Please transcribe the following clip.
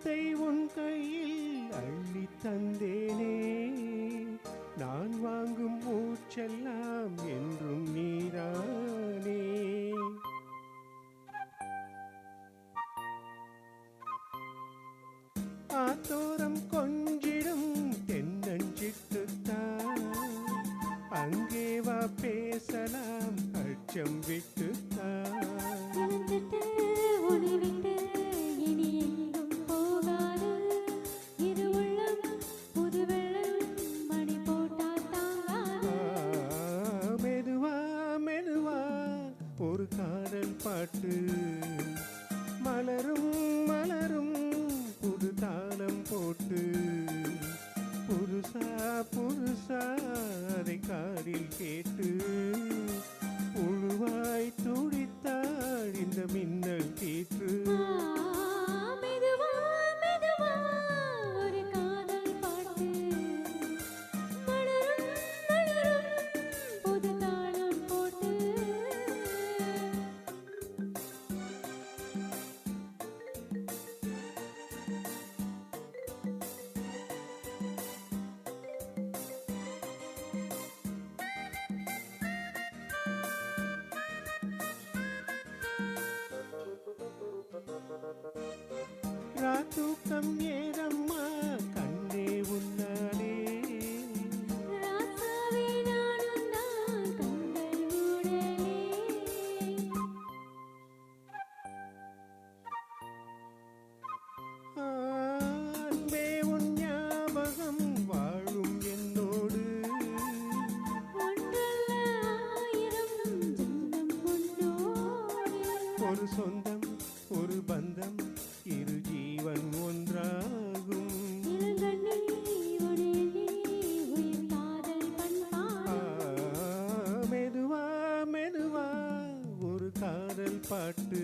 இதயத்தை உன் கையில் அள்ளி தந்தேனே, நான் வாங்கும் மூச்செல்லாம் என்றும் நீரானே. ஆத்தோரம் கொஞ்சிடும் தென்னஞ்சிட்டுத்தான், அங்கே வா பேசலாம் அச்சம் விட்டுத்தான். மெதுவா மெதுவா ஒரு காதல் பாட்டு மலரும் மலரும் புது தாளம் போட்டு, புதுசா புதுசா அதை காதில் கேட்டு, புழுவாய் துடித்தாள் இந்த மின்னல் கீற்று. ராத்தூக்கம் ஏதம்மா கண்ணே உன்னாலே, அன்பே உன் ஞாபகம் வாழும் என்னோடு, ஒரு சொந்தம் ஒரு பந்தம் இரு ஜீவன் ஒன்றாகும். மெதுவா மெதுவா ஒரு காதல் பாட்டு